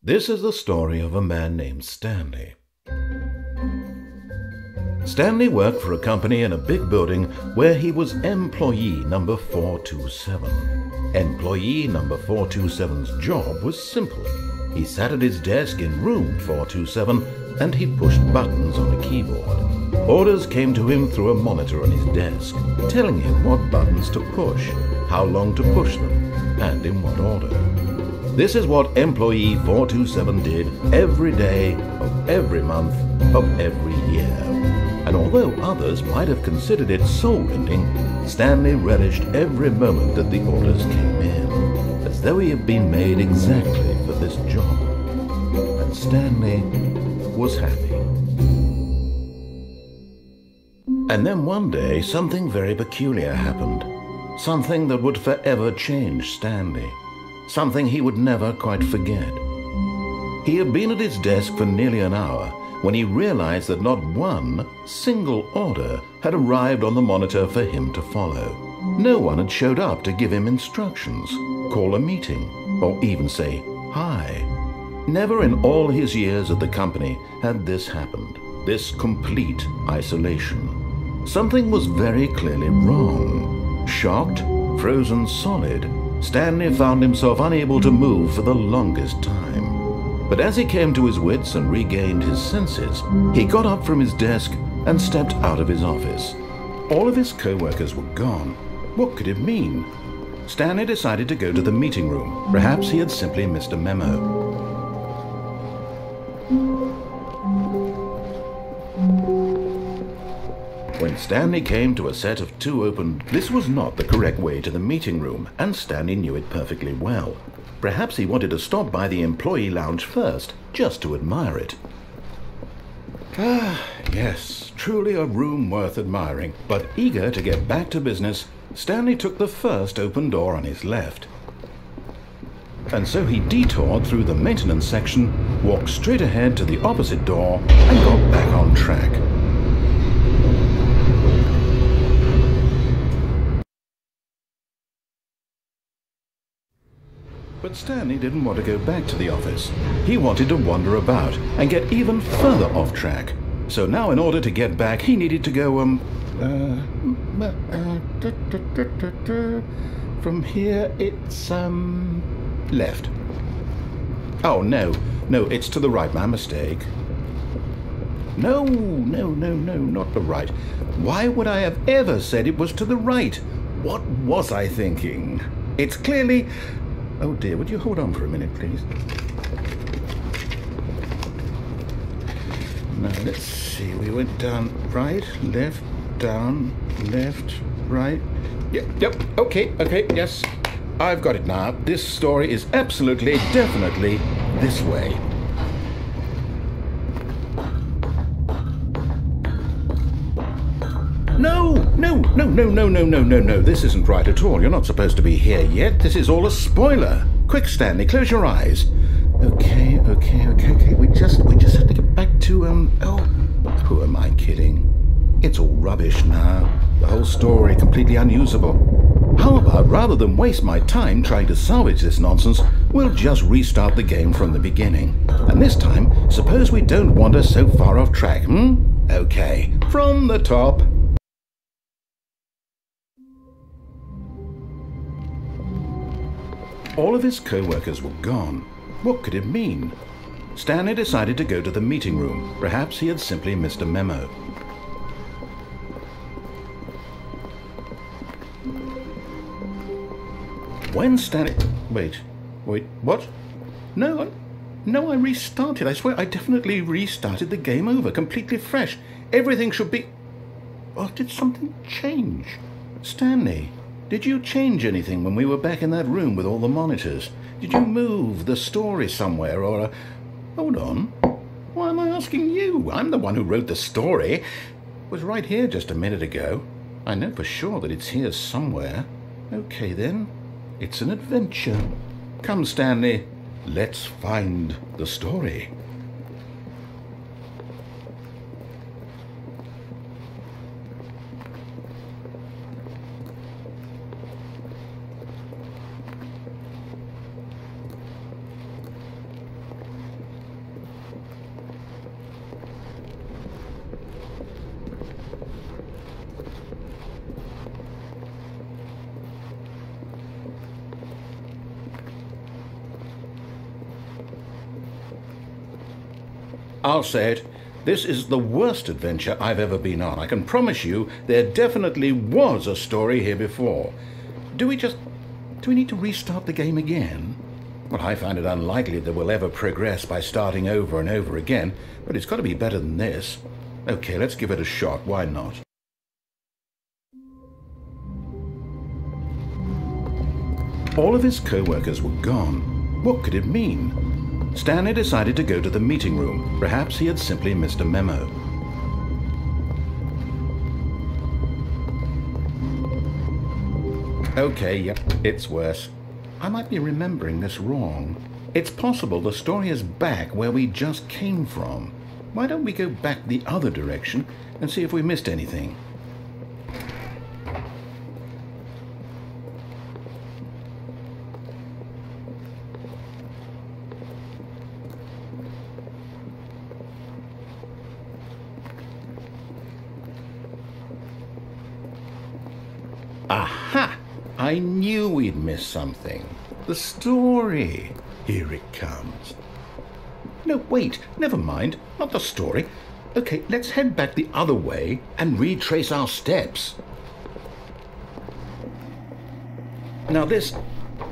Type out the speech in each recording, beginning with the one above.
This is the story of a man named Stanley. Stanley worked for a company in a big building where he was employee number 427. Employee number 427's job was simple. He sat at his desk in room 427 and he pushed buttons on a keyboard. Orders came to him through a monitor on his desk, telling him what buttons to push, how long to push them, and in what order. This is what employee 427 did every day of every month of every year. And although others might have considered it soul-rending, Stanley relished every moment that the orders came in, as though he had been made exactly for this job. And Stanley was happy. And then one day, something very peculiar happened. Something that would forever change Stanley. Something he would never quite forget. He had been at his desk for nearly an hour when he realized that not one single order had arrived on the monitor for him to follow. No one had showed up to give him instructions, call a meeting, or even say hi. Never in all his years at the company had this happened, this complete isolation. Something was very clearly wrong. Shocked, frozen solid, Stanley found himself unable to move for the longest time. But as he came to his wits and regained his senses, he got up from his desk and stepped out of his office. All of his co-workers were gone. What could it mean? Stanley decided to go to the meeting room. Perhaps he had simply missed a memo. When Stanley came to a set of two open, this was not the correct way to the meeting room, and Stanley knew it perfectly well. Perhaps he wanted to stop by the employee lounge first, just to admire it. Ah, yes, truly a room worth admiring. But eager to get back to business, Stanley took the first open door on his left. And so he detoured through the maintenance section, walked straight ahead to the opposite door, and got back on track. But Stanley didn't want to go back to the office. He wanted to wander about and get even further off track. So now in order to get back, he needed to go, from here it's, left. Oh, no, it's to the right, my mistake. No, not the right. Why would I have ever said it was to the right? What was I thinking? It's clearly... Oh dear, would you hold on for a minute, please? Now, let's see. We went down, right, left, down, left, right. Yep, okay, yes. I've got it now. This story is absolutely, definitely this way. No. This isn't right at all. You're not supposed to be here yet. This is all a spoiler. Quick, Stanley, close your eyes. Okay. We just have to get back to, oh, who am I kidding? It's all rubbish now. The whole story completely unusable. How about, rather than waste my time trying to salvage this nonsense, we'll just restart the game from the beginning. And this time, suppose we don't wander so far off track, Okay, from the top. All of his co-workers were gone. What could it mean? Stanley decided to go to the meeting room. Perhaps he had simply missed a memo. When Stanley... Wait, what? No, I restarted. I swear I definitely restarted the game over, completely fresh. Everything should be... Oh, did something change? Stanley... Did you change anything when we were back in that room with all the monitors? Did you move the story somewhere or... Hold on. Why am I asking you? I'm the one who wrote the story. It was right here just a minute ago. I know for sure that it's here somewhere. Okay then. It's an adventure. Come, Stanley. Let's find the story. I'll say it. This is the worst adventure I've ever been on. I can promise you there definitely was a story here before. Do we need to restart the game again? Well, I find it unlikely that we'll ever progress by starting over and over again, but it's got to be better than this. Okay, let's give it a shot. Why not? All of his co-workers were gone. What could it mean? Stanley decided to go to the meeting room. Perhaps he had simply missed a memo. Okay, yep, it's worse. I might be remembering this wrong. It's possible the story is back where we just came from. Why don't we go back the other direction and see if we missed anything? Aha! I knew we'd miss something. The story. Here it comes. No, wait, never mind. Not the story. Okay, let's head back the other way and retrace our steps. Now this...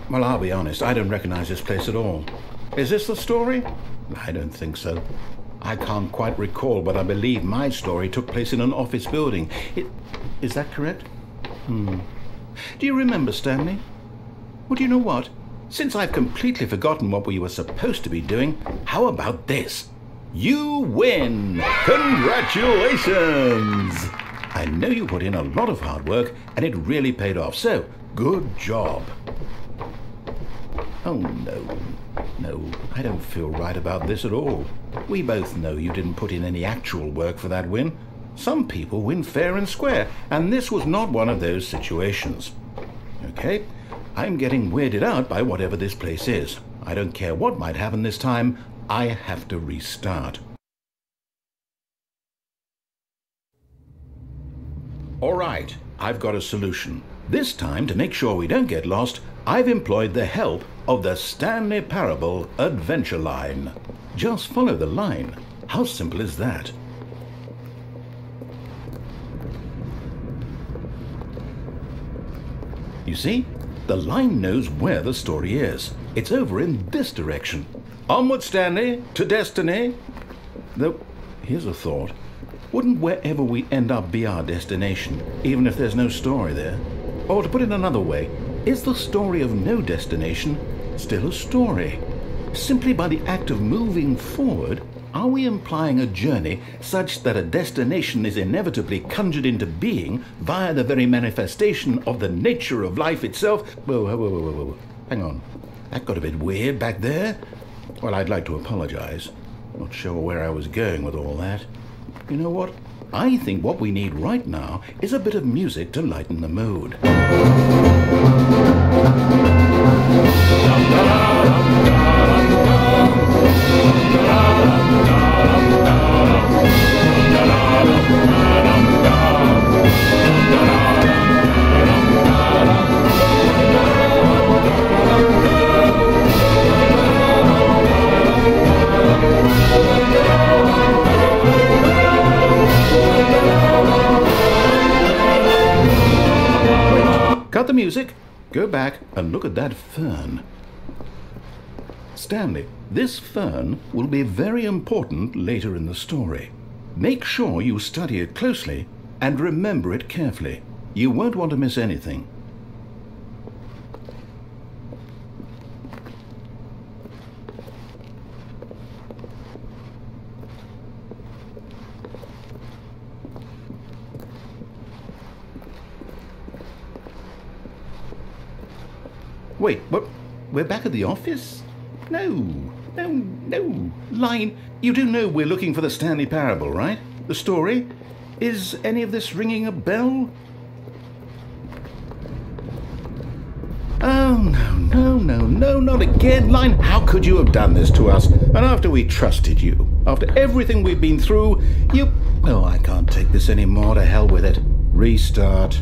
Well, I'll be honest, I don't recognize this place at all. Is this the story? I don't think so. I can't quite recall, but I believe my story took place in an office building. Is that correct? Do you remember, Stanley? Well, do you know what? Since I've completely forgotten what we were supposed to be doing, how about this? You win! Congratulations! I know you put in a lot of hard work, and it really paid off, so good job. Oh, no. No, I don't feel right about this at all. We both know you didn't put in any actual work for that win. Some people win fair and square, and this was not one of those situations. Okay, I'm getting weirded out by whatever this place is. I don't care what might happen this time, I have to restart. All right, I've got a solution. This time, to make sure we don't get lost, I've employed the help of the Stanley Terrible adventure line. Just follow the line. How simple is that? You see, the line knows where the story is. It's over in this direction. Onward, Stanley, to destiny. Though, here's a thought. Wouldn't wherever we end up be our destination, even if there's no story there? Or to put it another way, is the story of no destination still a story? Simply by the act of moving forward, are we implying a journey such that a destination is inevitably conjured into being via the very manifestation of the nature of life itself? Whoa. Hang on. That got a bit weird back there. Well, I'd like to apologize. Not sure where I was going with all that. You know what? I think what we need right now is a bit of music to lighten the mood. Cut the music, go back and look at that fern. Stanley, this fern will be very important later in the story. Make sure you study it closely and remember it carefully. You won't want to miss anything. Wait, what? We're back at the office? No. Line, you do know we're looking for the Stanley Parable, right? The story? Is any of this ringing a bell? Oh, no, not again. Line, how could you have done this to us? And after we trusted you, after everything we've been through, you... Oh, I can't take this anymore. To hell with it. Restart.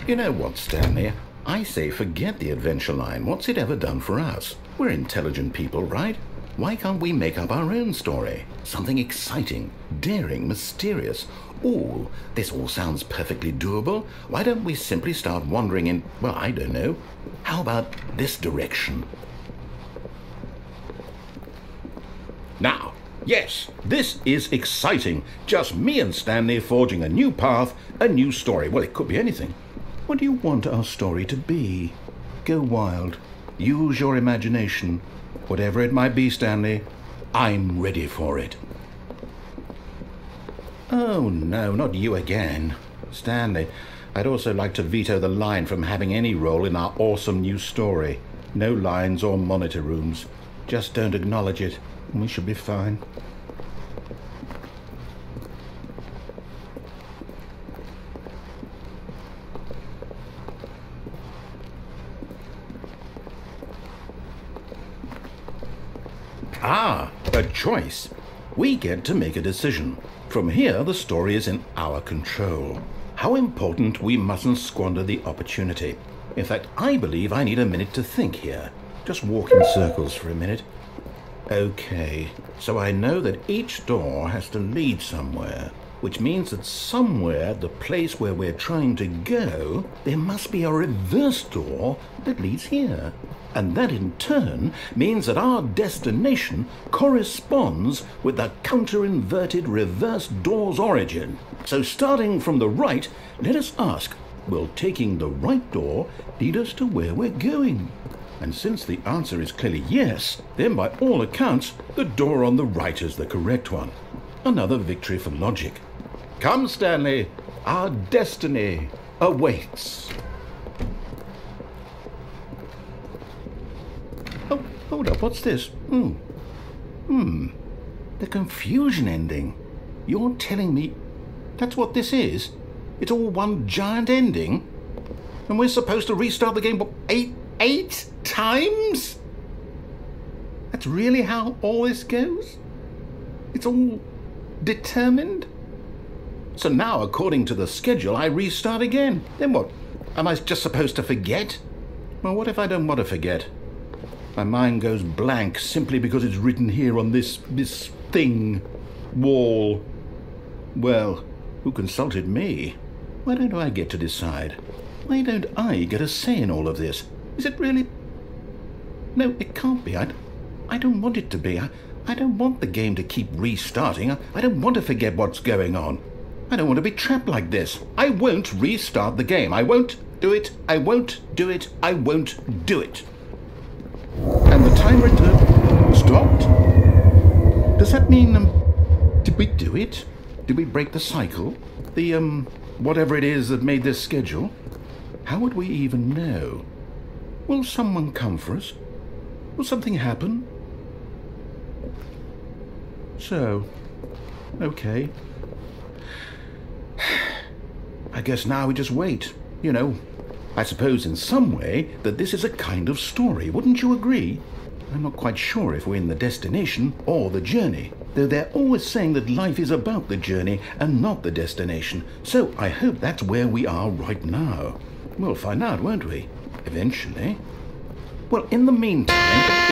You know what, Stanley? I say forget the adventure line. What's it ever done for us? We're intelligent people, right? Why can't we make up our own story? Something exciting, daring, mysterious. Ooh, this all sounds perfectly doable. Why don't we simply start wandering in, well, I don't know. How about this direction? Now, yes, this is exciting. Just me and Stanley forging a new path, a new story. Well, it could be anything. What do you want our story to be? Go wild. Use your imagination. Whatever it might be, Stanley, I'm ready for it. Oh, no, not you again. Stanley, I'd also like to veto the line from having any role in our awesome new story. No lines or monitor rooms. Just don't acknowledge it, and we should be fine. Ah, a choice. We get to make a decision. From here, the story is in our control. How important we mustn't squander the opportunity. In fact, I believe I need a minute to think here. Just walk in circles for a minute. Okay, so I know that each door has to lead somewhere, which means that somewhere, the place where we're trying to go, there must be a reverse door that leads here. And that in turn means that our destination corresponds with the counter-inverted reverse door's origin. So starting from the right, let us ask, will taking the right door lead us to where we're going? And since the answer is clearly yes, then by all accounts, the door on the right is the correct one. Another victory for logic. Come, Stanley, our destiny awaits. Oh, hold up, what's this? The confusion ending. You're telling me that's what this is? It's all one giant ending? And we're supposed to restart the game eight times? That's really how all this goes? It's all determined? So now, according to the schedule, I restart again. Then what? Am I just supposed to forget? Well, what if I don't want to forget? My mind goes blank simply because it's written here on this thing, wall. Well, who consulted me? Why don't I get to decide? Why don't I get a say in all of this? Is it really? No, it can't be. I don't want it to be. I don't want the game to keep restarting. I don't want to forget what's going on. I don't want to be trapped like this. I won't restart the game. I won't do it. I won't do it. I won't do it. And the timer stopped? Does that mean, did we do it? Did we break the cycle? The, whatever it is that made this schedule? How would we even know? Will someone come for us? Will something happen? So, okay. I guess now we just wait, you know. I suppose in some way that this is a kind of story, wouldn't you agree? I'm not quite sure if we're in the destination or the journey, though they're always saying that life is about the journey and not the destination, so I hope that's where we are right now. We'll find out, won't we? Eventually. Well, in the meantime...